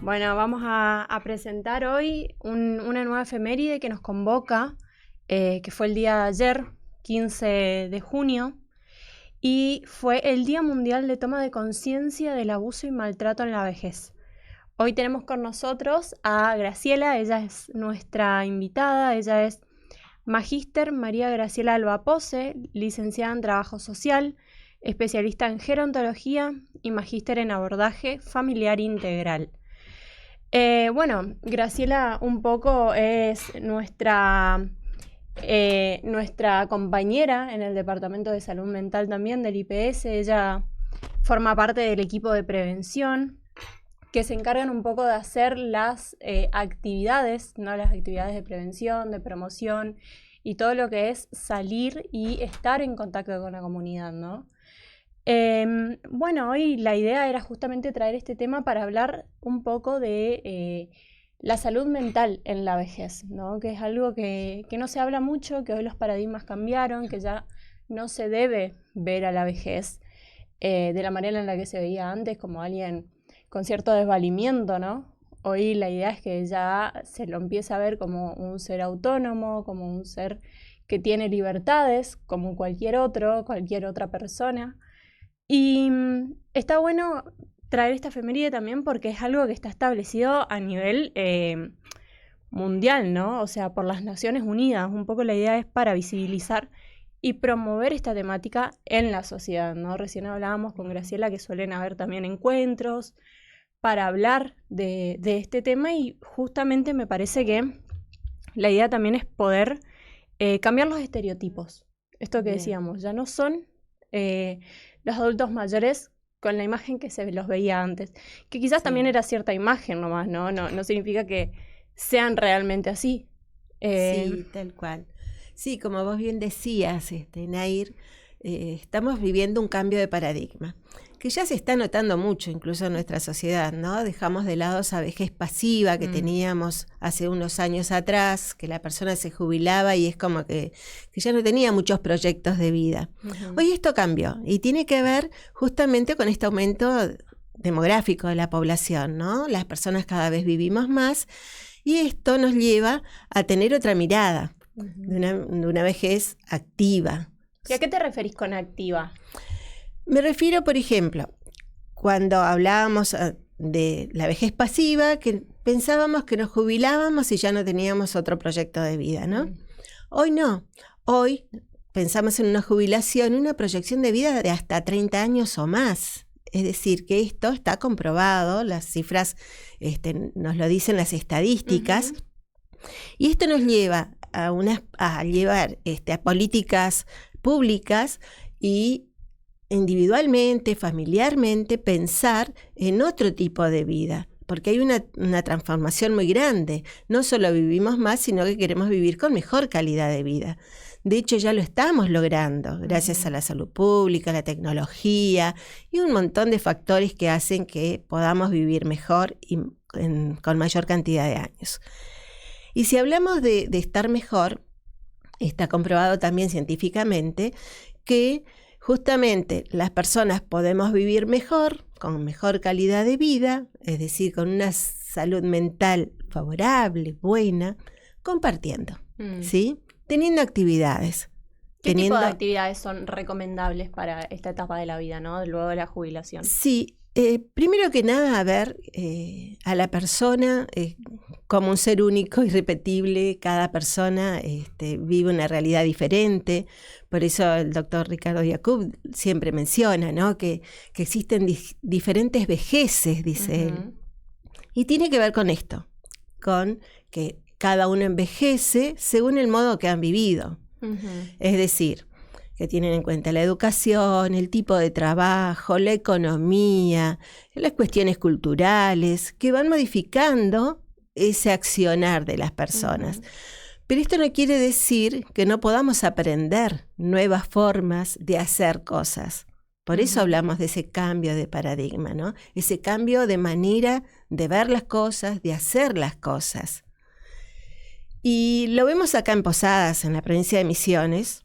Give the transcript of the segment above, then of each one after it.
Bueno, vamos a presentar hoy una nueva efeméride que nos convoca, que fue el día de ayer, 15 de junio, y fue el Día Mundial de Toma de Conciencia del Abuso y Maltrato en la Vejez. Hoy tenemos con nosotros a Graciela, ella es nuestra invitada, ella es Magíster María Graciela Alba Pose, licenciada en Trabajo Social, especialista en gerontología y magíster en abordaje familiar integral. Graciela un poco es nuestra compañera en el Departamento de Salud Mental también del IPS. Ella forma parte del equipo de prevención que se encargan un poco de hacer las actividades, ¿no? Las actividades de prevención, de promoción y todo lo que es salir y estar en contacto con la comunidad, ¿no? Hoy la idea era justamente traer este tema para hablar un poco de la salud mental en la vejez, ¿no? Que es algo que no se habla mucho, que hoy los paradigmas cambiaron, que ya no se debe ver a la vejez de la manera en la que se veía antes, como alguien con cierto desvalimiento, ¿no? Hoy la idea es que ya se lo empieza a ver como un ser autónomo, como un ser que tiene libertades, como cualquier otra persona. Y está bueno traer esta efeméride también porque es algo que está establecido a nivel mundial, ¿no? O sea, por las Naciones Unidas. Un poco la idea es para visibilizar y promover esta temática en la sociedad, ¿no? Recién hablábamos con Graciela que suelen haber también encuentros para hablar de este tema y justamente me parece que la idea también es poder cambiar los estereotipos. Esto que decíamos, ya no son los adultos mayores con la imagen que se los veía antes, que quizás también era cierta imagen nomás, ¿no? No significa que sean realmente así. Sí, tal cual. Sí, como vos bien decías, Nair, estamos viviendo un cambio de paradigma, que ya se está notando mucho incluso en nuestra sociedad, ¿no? Dejamos de lado esa vejez pasiva que teníamos hace unos años atrás, que la persona se jubilaba y es como que ya no tenía muchos proyectos de vida. Hoy esto cambió y tiene que ver justamente con este aumento demográfico de la población, ¿no? Las personas cada vez vivimos más y esto nos lleva a tener otra mirada de una vejez activa. ¿Y a qué te referís con activa? Me refiero, por ejemplo, cuando hablábamos de la vejez pasiva, que pensábamos que nos jubilábamos y ya no teníamos otro proyecto de vida, ¿no? Hoy no. Hoy pensamos en una jubilación, una proyección de vida de hasta 30 años o más. Es decir, que esto está comprobado, las cifras nos lo dicen las estadísticas, y esto nos lleva a llevar a políticas públicas y individualmente, familiarmente, pensar en otro tipo de vida, porque hay una transformación muy grande. No solo vivimos más, sino que queremos vivir con mejor calidad de vida. De hecho, ya lo estamos logrando, gracias a la salud pública, a la tecnología y un montón de factores que hacen que podamos vivir mejor y con mayor cantidad de años. Y si hablamos de estar mejor, está comprobado también científicamente que justamente las personas podemos vivir mejor, con mejor calidad de vida, es decir, con una salud mental favorable, buena, compartiendo, ¿sí? Teniendo actividades. ¿Qué tipo de actividades son recomendables para esta etapa de la vida, ¿no? Luego de la jubilación. Sí, primero que nada, ver a la persona como un ser único, irrepetible. Cada persona vive una realidad diferente. Por eso el doctor Ricardo Yacoub siempre menciona, ¿no? que existen diferentes vejeces, dice él. Y tiene que ver con esto, con que cada uno envejece según el modo que han vivido. Es decir, que tienen en cuenta la educación, el tipo de trabajo, la economía, las cuestiones culturales, que van modificando ese accionar de las personas. Pero esto no quiere decir que no podamos aprender nuevas formas de hacer cosas. Por eso hablamos de ese cambio de paradigma, ¿no? Ese cambio de manera de ver las cosas, de hacer las cosas. Y lo vemos acá en Posadas, en la provincia de Misiones.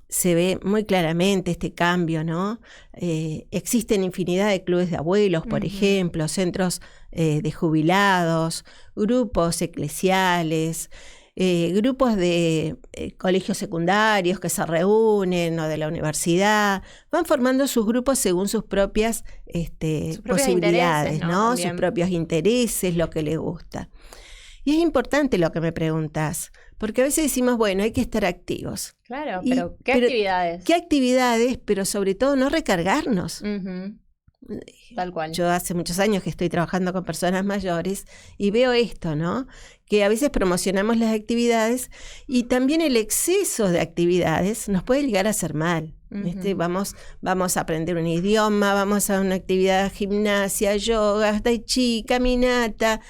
se ve muy claramente este cambio, ¿no? Existen infinidad de clubes de abuelos, por ejemplo, centros de jubilados, grupos eclesiales, grupos de colegios secundarios que se reúnen o de la universidad, van formando sus grupos según sus propias posibilidades, ¿no? Sus propios intereses, lo que les gusta. Y es importante lo que me preguntas, porque a veces decimos, bueno, hay que estar activos. Claro, pero ¿qué actividades? ¿Qué actividades? Pero sobre todo no recargarnos. Tal cual. Yo hace muchos años que estoy trabajando con personas mayores y veo esto, ¿no? Que a veces promocionamos las actividades y también el exceso de actividades nos puede llegar a hacer mal. Vamos a aprender un idioma, vamos a una actividad, gimnasia, yoga, tai chi, caminata.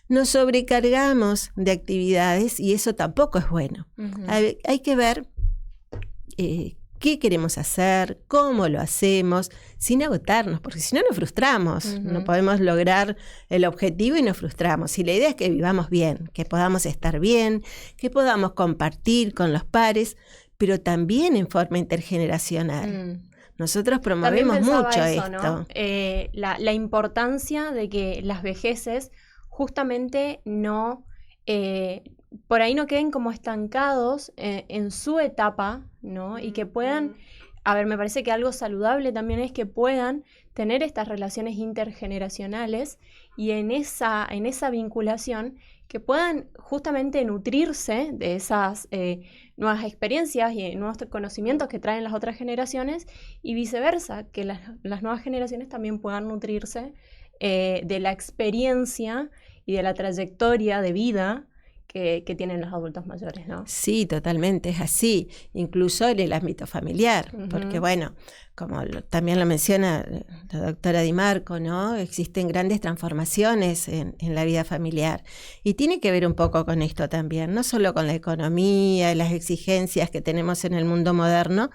Nos sobrecargamos de actividades y eso tampoco es bueno. Hay que ver qué queremos hacer, cómo lo hacemos, sin agotarnos, porque si no nos frustramos, no podemos lograr el objetivo y nos frustramos. Y la idea es que vivamos bien, que podamos estar bien, que podamos compartir con los pares, pero también en forma intergeneracional. Nosotros promovemos mucho esto. ¿No? La importancia de que las vejeces justamente no... por ahí no queden como estancados en su etapa, ¿no? Y que puedan, a ver, me parece que algo saludable también es que puedan tener estas relaciones intergeneracionales y en esa vinculación que puedan justamente nutrirse de esas nuevas experiencias y nuevos conocimientos que traen las otras generaciones y viceversa, que las nuevas generaciones también puedan nutrirse de la experiencia y de la trayectoria de vida que tienen los adultos mayores, ¿no? Sí, totalmente, es así, incluso en el ámbito familiar, porque bueno, como también lo menciona la doctora Di Marco, ¿no? Existen grandes transformaciones en la vida familiar y tiene que ver un poco con esto también, no solo con la economía y las exigencias que tenemos en el mundo moderno,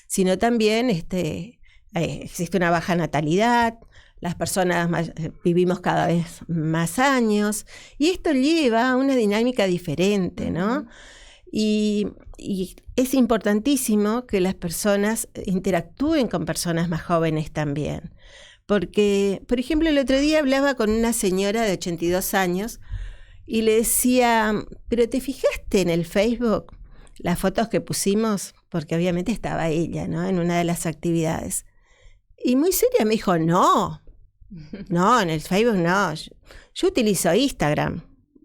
sino también existe una baja natalidad. Las personas vivimos cada vez más años y esto lleva a una dinámica diferente, ¿no? Y es importantísimo que las personas interactúen con personas más jóvenes también. Porque, por ejemplo, el otro día hablaba con una señora de 82 años y le decía, ¿pero te fijaste en el Facebook las fotos que pusimos? Porque obviamente estaba ella, ¿no? En una de las actividades. Y muy seria me dijo, no, en el Facebook no, yo utilizo Instagram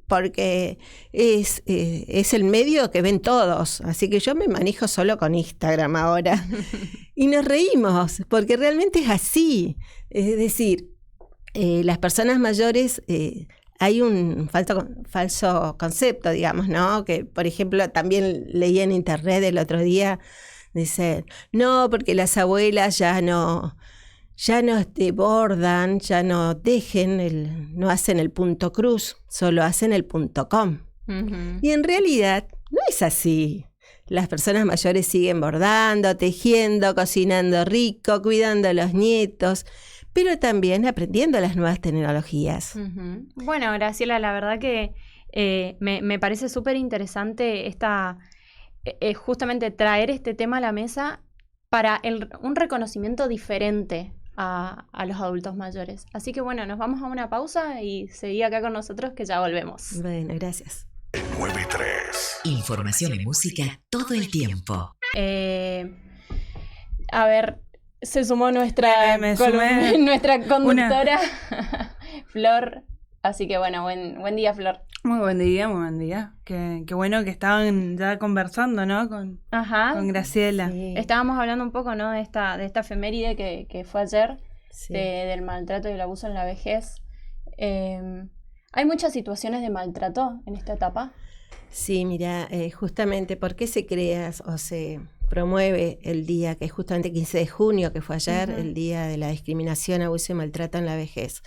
porque es el medio que ven todos, así que yo me manejo solo con Instagram ahora. Y nos reímos, porque realmente es así, es decir, las personas mayores, hay un falso concepto, digamos, ¿no? Que, por ejemplo, también leí en internet el otro día, dice, no, porque las abuelas ya no bordan, ya no no hacen el punto cruz, solo hacen el punto com. Y en realidad no es así. Las personas mayores siguen bordando, tejiendo, cocinando rico, cuidando a los nietos, pero también aprendiendo las nuevas tecnologías. Bueno, Graciela, la verdad que me parece súper interesante justamente traer este tema a la mesa para un reconocimiento diferente a los adultos mayores. Así que bueno, nos vamos a una pausa y seguí acá con nosotros que ya volvemos. Bueno, gracias. 93. Información y música todo el tiempo. A ver, se sumó nuestra conductora Flor. Así que bueno, buen día, Flor. Muy buen día. Qué bueno que estaban ya conversando, ¿no? Con Graciela. Sí. Estábamos hablando un poco, ¿no? De esta efeméride que fue ayer, sí, del maltrato y el abuso en la vejez. ¿Hay muchas situaciones de maltrato en esta etapa? Sí, mira, justamente, ¿por qué se crea o se promueve el día, que es justamente 15 de junio, que fue ayer, el Día de la Discriminación, Abuso y Maltrato en la Vejez?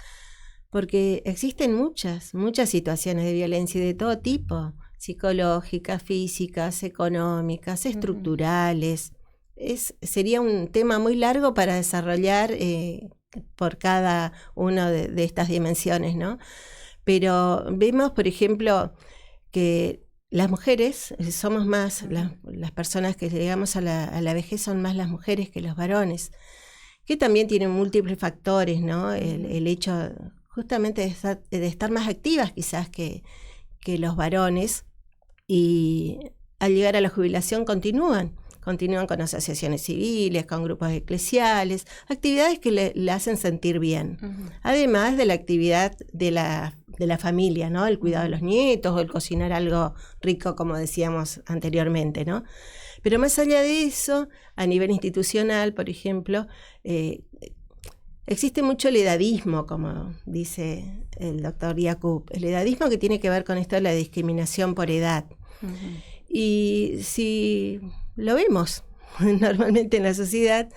Porque existen muchas situaciones de violencia de todo tipo, psicológicas, físicas, económicas, estructurales. Sería un tema muy largo para desarrollar por cada una de estas dimensiones, ¿no? Pero vemos, por ejemplo, que las mujeres, somos más, las personas que llegamos a la vejez son más las mujeres que los varones, que también tienen múltiples factores, ¿no? El hecho justamente de estar más activas quizás que los varones, y al llegar a la jubilación continúan con asociaciones civiles, con grupos eclesiales, actividades que le hacen sentir bien. Además de la actividad de la familia, ¿no? El cuidado de los nietos o el cocinar algo rico, como decíamos anteriormente, ¿no? Pero más allá de eso, a nivel institucional, por ejemplo, existe mucho el edadismo, como dice el doctor Yacoub, el edadismo que tiene que ver con esto de la discriminación por edad. Y si lo vemos normalmente en la sociedad,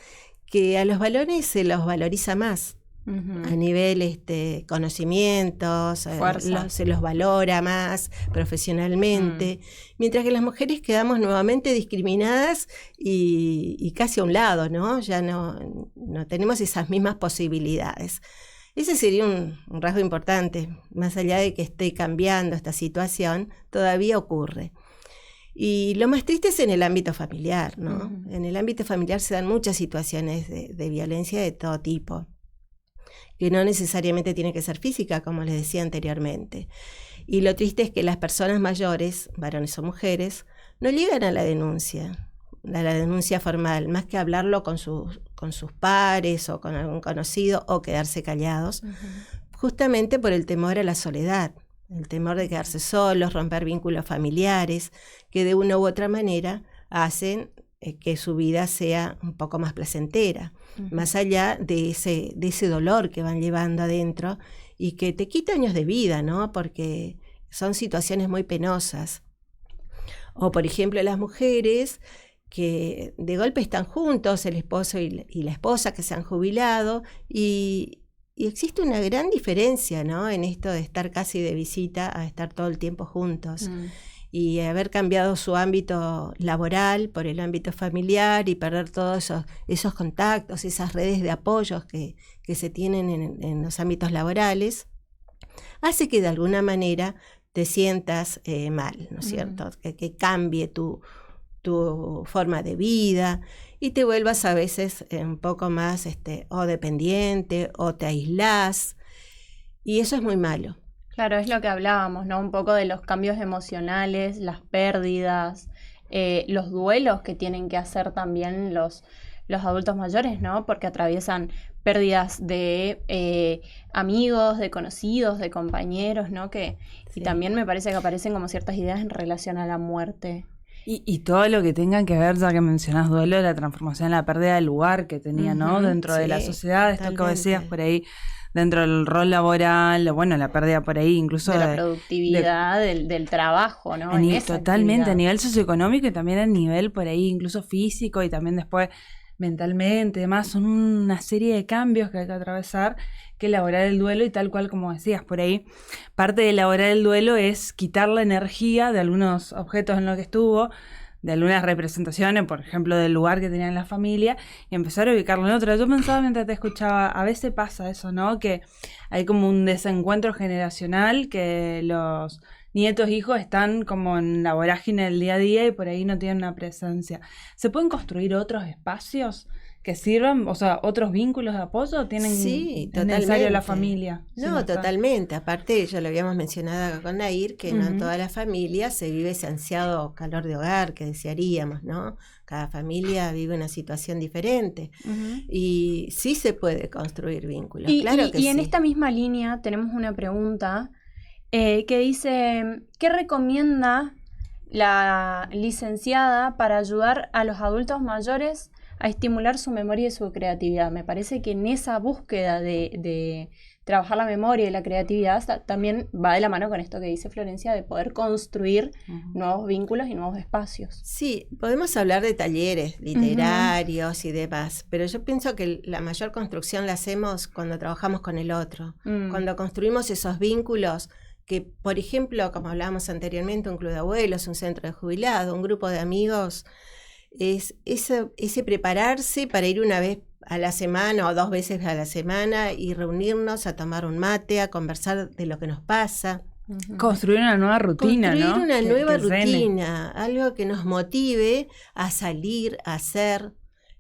que a los varones se los valoriza más. A nivel conocimientos, se los valora más profesionalmente, mientras que las mujeres quedamos nuevamente discriminadas y casi a un lado, ¿no? Ya no tenemos esas mismas posibilidades. Ese sería un rasgo importante, más allá de que esté cambiando esta situación, todavía ocurre. Y lo más triste es en el ámbito familiar, ¿no? En el ámbito familiar se dan muchas situaciones de violencia de todo tipo, que no necesariamente tiene que ser física, como les decía anteriormente. Y lo triste es que las personas mayores, varones o mujeres, no llegan a la denuncia formal, más que hablarlo con sus pares o con algún conocido o quedarse callados, justamente por el temor a la soledad, el temor de quedarse solos, romper vínculos familiares, que de una u otra manera hacen que su vida sea un poco más placentera, más allá de ese dolor que van llevando adentro y que te quita años de vida, ¿no? Porque son situaciones muy penosas. O, por ejemplo, las mujeres que de golpe están juntos, el esposo y la esposa que se han jubilado, y existe una gran diferencia, ¿no? En esto de estar casi de visita a estar todo el tiempo juntos. Y haber cambiado su ámbito laboral por el ámbito familiar y perder todos esos contactos, esas redes de apoyos que se tienen en los ámbitos laborales, hace que de alguna manera te sientas mal, ¿no es cierto? Que cambie tu forma de vida y te vuelvas a veces un poco más o dependiente o te aislás, y eso es muy malo. Claro, es lo que hablábamos, ¿no? Un poco de los cambios emocionales, las pérdidas, los duelos que tienen que hacer también los adultos mayores, ¿no? Porque atraviesan pérdidas de amigos, de conocidos, de compañeros, ¿no? Y también me parece que aparecen como ciertas ideas en relación a la muerte. Y todo lo que tenga que ver, ya que mencionás duelo, la transformación, la pérdida del lugar que tenía, ¿no? Dentro de la sociedad, esto que decías por ahí, dentro del rol laboral, bueno, la pérdida por ahí incluso de la productividad, del trabajo, ¿no? Totalmente, actividad. A nivel socioeconómico y también a nivel por ahí incluso físico y también después mentalmente, demás, son una serie de cambios que hay que atravesar, que elaborar el duelo, y tal cual como decías por ahí, parte de elaborar el duelo es quitar la energía de algunos objetos en los que estuvo, de algunas representaciones, por ejemplo, del lugar que tenía en la familia, y empezar a ubicarlo en otro. Yo pensaba mientras te escuchaba, a veces pasa eso, ¿no? Que hay como un desencuentro generacional, que los nietos, hijos están como en la vorágine del día a día y por ahí no tienen una presencia. ¿Se pueden construir otros espacios que sirvan, o sea, otros vínculos de apoyo? ¿Tienen es necesario la familia? No, totalmente. Aparte, ya lo habíamos mencionado acá con Nair, que no en todas las familias se vive ese ansiado calor de hogar que desearíamos, ¿no? Cada familia vive una situación diferente. Y sí se puede construir vínculos, claro que sí. Y en esta misma línea tenemos una pregunta que dice, ¿qué recomienda la licenciada para ayudar a los adultos mayores a estimular su memoria y su creatividad? Me parece que en esa búsqueda de trabajar la memoria y la creatividad también va de la mano con esto que dice Florencia, de poder construir nuevos vínculos y nuevos espacios. Sí, podemos hablar de talleres literarios y demás, pero yo pienso que la mayor construcción la hacemos cuando trabajamos con el otro, cuando construimos esos vínculos que, por ejemplo, como hablábamos anteriormente, un club de abuelos, un centro de jubilados, un grupo de amigos, es ese prepararse para ir una vez a la semana o 2 veces a la semana y reunirnos a tomar un mate, a conversar de lo que nos pasa. Construir una nueva rutina, Construir ¿no? una nueva que llene. rutina, algo que nos motive a salir, a hacer.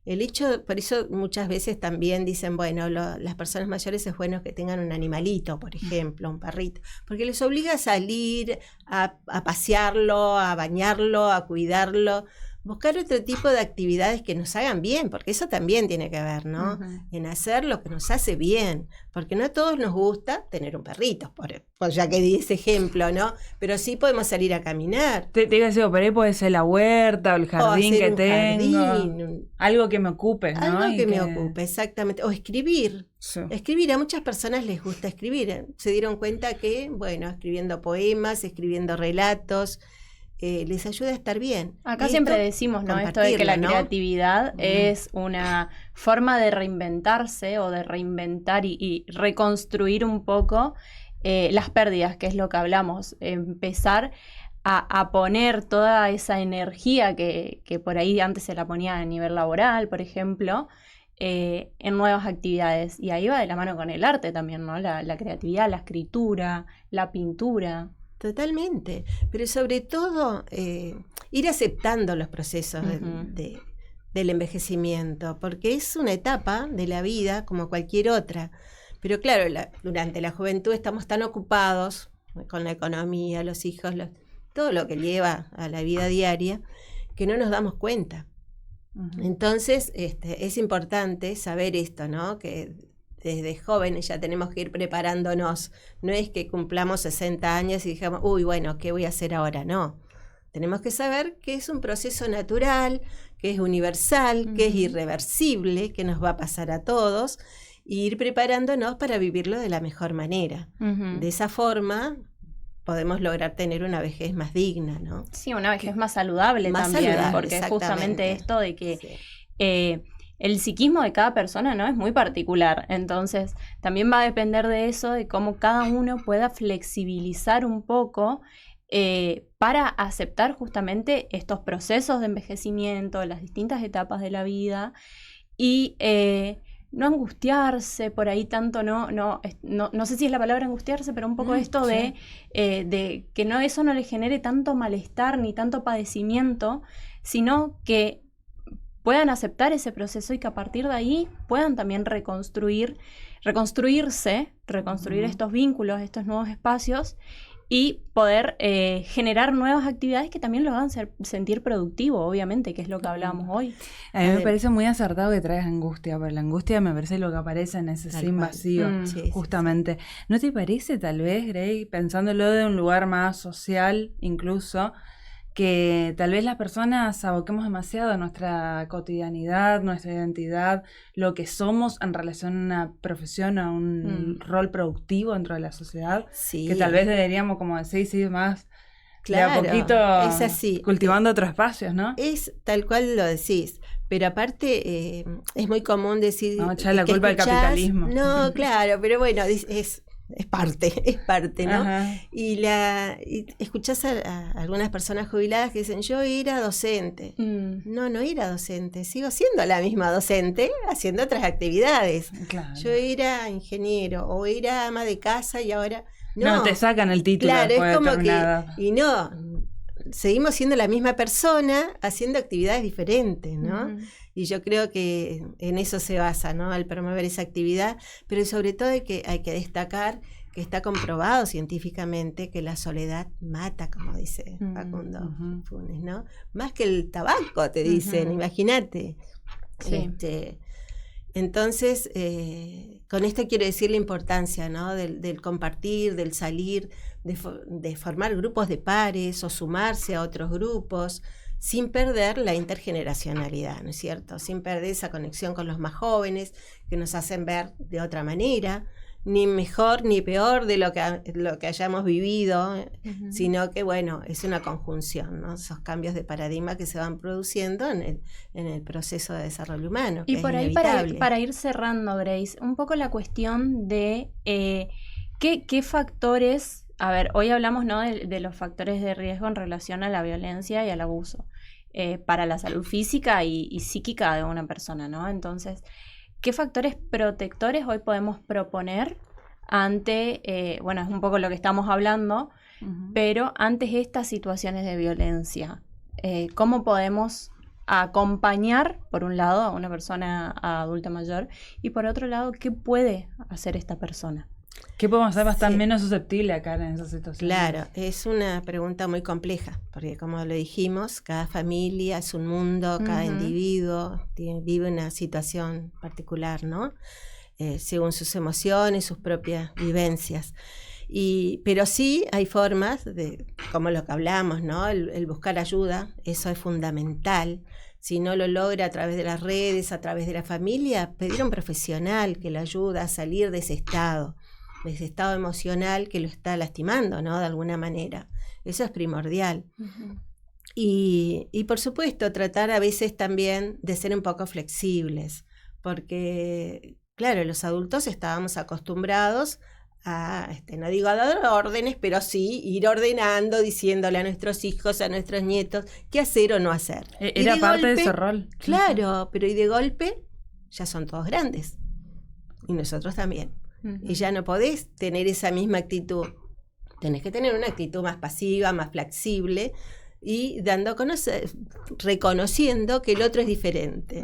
El hecho, por eso muchas veces también dicen, bueno, las personas mayores es bueno que tengan un animalito, por ejemplo, un perrito, porque les obliga a salir, a pasearlo, a bañarlo, a cuidarlo, buscar otro tipo de actividades que nos hagan bien, porque eso también tiene que ver, ¿no? En hacer lo que nos hace bien, porque no a todos nos gusta tener un perrito, por ya que di ese ejemplo, ¿no? Pero sí podemos salir a caminar. Te iba a decir, por ahí puede ser la huerta o el jardín hacer que un tengo. jardín, Algo que me ocupe, ¿no? algo Y que me ocupe, exactamente. O escribir. Sí. Escribir, a muchas personas les gusta escribir. Se dieron cuenta que, bueno, escribiendo poemas, escribiendo relatos, les ayuda a estar bien. Acá Y siempre esto, decimos, ¿no? Esto de que la compartirlo, ¿no? creatividad es una forma de reinventarse o de reinventar y reconstruir un poco las pérdidas, que es lo que hablamos. Empezar a poner toda esa energía que por ahí antes se la ponía a nivel laboral, por ejemplo, en nuevas actividades. Y ahí va de la mano con el arte también, ¿no? La creatividad, la escritura, la pintura. Totalmente, pero sobre todo ir aceptando los procesos del envejecimiento, porque es una etapa de la vida como cualquier otra. Pero claro, durante la juventud estamos tan ocupados con la economía, los hijos, todo lo que lleva a la vida diaria, que no nos damos cuenta. Entonces, es importante saber esto, ¿no? Que desde jóvenes ya tenemos que ir preparándonos. No es que cumplamos 60 años y digamos, uy, bueno, ¿qué voy a hacer ahora? No. Tenemos que saber que es un proceso natural, que es universal, que es irreversible, que nos va a pasar a todos, e ir preparándonos para vivirlo de la mejor manera. De esa forma podemos lograr tener una vejez más digna, ¿no? Sí, una vejez más saludable más también, saludable, porque es justamente esto de que sí. El psiquismo de cada persona, ¿no? Es muy particular, entonces también va a depender de eso, de cómo cada uno pueda flexibilizar un poco para aceptar justamente estos procesos de envejecimiento, las distintas etapas de la vida y no angustiarse por ahí tanto, no sé si es la palabra angustiarse, pero un poco esto sí. de que eso no le genere tanto malestar ni tanto padecimiento, sino que puedan aceptar ese proceso y que a partir de ahí puedan también reconstruir estos vínculos, estos nuevos espacios y poder generar nuevas actividades que también lo hagan sentir productivo, obviamente, que es lo que hablábamos hoy. A mí me parece muy acertado que traes angustia, pero la angustia me parece lo que aparece en ese sin vacío, justamente. ¿No te parece tal vez, Grey, pensándolo de un lugar más social incluso, que tal vez las personas aboquemos demasiado a nuestra cotidianidad, nuestra identidad, lo que somos en relación a una profesión, a un rol productivo dentro de la sociedad? Sí. Que tal vez deberíamos, como decís, ir más claro, de a poquito es así. cultivando otros espacios, ¿no? Es tal cual lo decís. Pero aparte es muy común decir... Vamos a echar la culpa al capitalismo. No, claro, pero bueno, es parte, ¿no? Y escuchás a algunas personas jubiladas que dicen, yo era docente. No era docente, sigo siendo la misma docente, haciendo otras actividades. Claro. Yo era ingeniero o era ama de casa y ahora... No, te sacan el título claro, después es como de terminada. que... Y no, seguimos siendo la misma persona haciendo actividades diferentes, ¿no? Y yo creo que en eso se basa, ¿no? Al promover esa actividad, pero sobre todo hay que destacar que está comprobado científicamente que la soledad mata, como dice Facundo Funes, ¿no? Más que el tabaco, te dicen, imagínate. Sí. Entonces, con esto quiero decir la importancia, ¿no? del compartir, del salir, de formar grupos de pares o sumarse a otros grupos, sin perder la intergeneracionalidad, ¿no es cierto? Sin perder esa conexión con los más jóvenes que nos hacen ver de otra manera, ni mejor ni peor de lo que hayamos vivido, sino que, bueno, es una conjunción, ¿no? Esos cambios de paradigma que se van produciendo en el proceso de desarrollo humano. Y por ahí, para ir cerrando, Grace, un poco la cuestión de qué factores... A ver, hoy hablamos, ¿no? de los factores de riesgo en relación a la violencia y al abuso para la salud física y psíquica de una persona, ¿no? Entonces, ¿qué factores protectores hoy podemos proponer ante, bueno, es un poco lo que estamos hablando, pero ante estas situaciones de violencia, ¿cómo podemos acompañar, por un lado, a una persona adulta mayor y por otro lado, qué puede hacer esta persona? ¿Qué podemos hacer para estar menos susceptible acá en esa situación? Claro, es una pregunta muy compleja, porque como lo dijimos, cada familia es un mundo, cada individuo vive una situación particular, ¿no? Según sus emociones, sus propias vivencias. Pero sí hay formas, como lo que hablamos, ¿no? El buscar ayuda, eso es fundamental. Si no lo logra a través de las redes, a través de la familia, pedir a un profesional que le ayude a salir de ese estado emocional que lo está lastimando, ¿no? De alguna manera. Eso es primordial. Y por supuesto, tratar a veces también de ser un poco flexibles, porque, claro, los adultos estábamos acostumbrados a, no digo a dar órdenes, pero sí ir ordenando, diciéndole a nuestros hijos, a nuestros nietos, qué hacer o no hacer. Era parte de ese rol. Claro, pero y de golpe ya son todos grandes. Y nosotros también. Y ya no podés tener esa misma actitud. Tenés que tener una actitud más pasiva, más flexible y dando a conocer, reconociendo que el otro es diferente.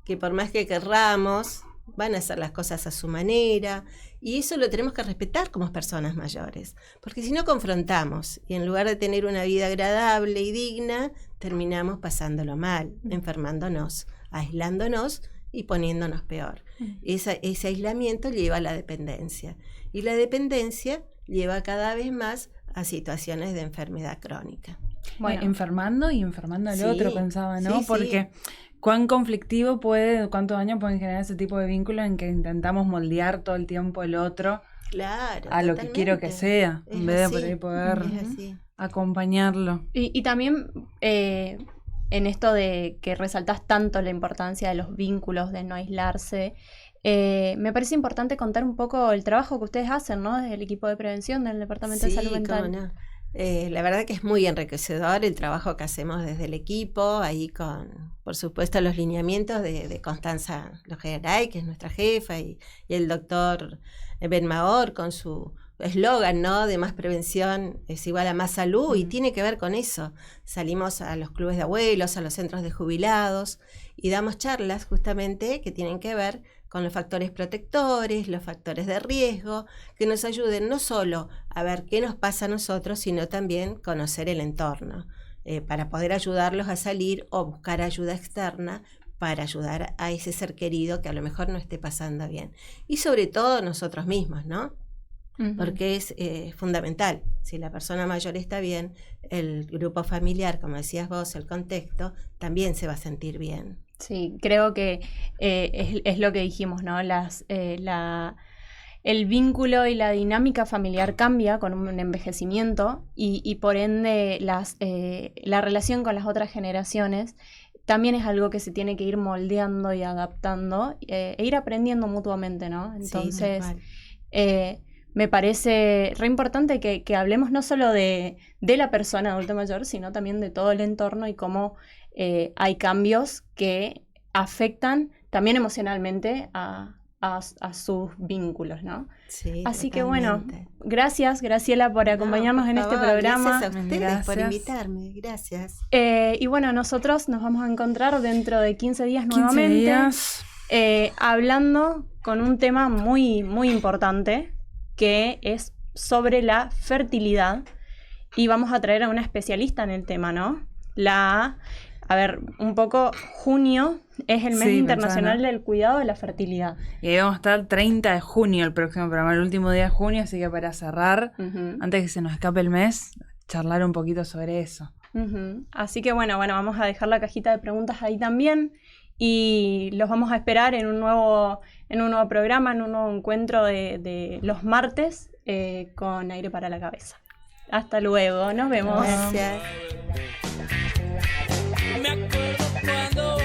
Que por más que querramos, van a hacer las cosas a su manera. Y eso lo tenemos que respetar como personas mayores. Porque si no confrontamos y en lugar de tener una vida agradable y digna, terminamos pasándolo mal, enfermándonos, aislándonos y poniéndonos peor. Ese aislamiento lleva a la dependencia. Y la dependencia lleva cada vez más a situaciones de enfermedad crónica. Bueno, enfermando al otro, pensaba, ¿no? Porque cuán conflictivo cuántos daños pueden generar ese tipo de vínculos en que intentamos moldear todo el tiempo el otro a lo que quiero que sea, en vez de por ahí poder acompañarlo. Y también en esto de que resaltás tanto la importancia de los vínculos, de no aislarse, me parece importante contar un poco el trabajo que ustedes hacen, ¿no? Desde el equipo de prevención del Departamento de Salud Mental. Cómo no. La verdad que es muy enriquecedor el trabajo que hacemos desde el equipo, ahí con, por supuesto, los lineamientos de Constanza Logeray, que es nuestra jefa, y el doctor Ben Mahor con su eslogan, ¿no? De más prevención es igual a más salud, y tiene que ver con eso. Salimos a los clubes de abuelos, a los centros de jubilados, y damos charlas justamente que tienen que ver con los factores protectores, los factores de riesgo, que nos ayuden no solo a ver qué nos pasa a nosotros, sino también conocer el entorno, para poder ayudarlos a salir o buscar ayuda externa para ayudar a ese ser querido que a lo mejor no esté pasando bien. Y sobre todo nosotros mismos, ¿no? Porque es fundamental. Si la persona mayor está bien, el grupo familiar, como decías vos, el contexto, también se va a sentir bien. Sí, creo que es lo que dijimos, ¿no? El vínculo y la dinámica familiar cambia con un envejecimiento y por ende la relación con las otras generaciones también es algo que se tiene que ir moldeando y adaptando e ir aprendiendo mutuamente, ¿no? Entonces, me parece re importante que hablemos no solo de la persona adulta mayor, sino también de todo el entorno y cómo hay cambios que afectan también emocionalmente a sus vínculos, ¿no? Sí, así totalmente. Que bueno, gracias Graciela por acompañarnos en este programa. Gracias a ustedes por invitarme, gracias. Y bueno, nosotros nos vamos a encontrar dentro de 15 días nuevamente, hablando con un tema muy, muy importante, que es sobre la fertilidad, y vamos a traer a una especialista en el tema, ¿no? Un poco junio es el mes internacional del cuidado de la fertilidad. Y ahí vamos a estar 30 de junio el próximo programa, el último día de junio, así que para cerrar, antes que se nos escape el mes, charlar un poquito sobre eso. Así que bueno, vamos a dejar la cajita de preguntas ahí también, y los vamos a esperar en un nuevo programa, en un nuevo encuentro de los martes con Aire para la Cabeza. Hasta luego, nos vemos. Gracias. Me acuerdo cuando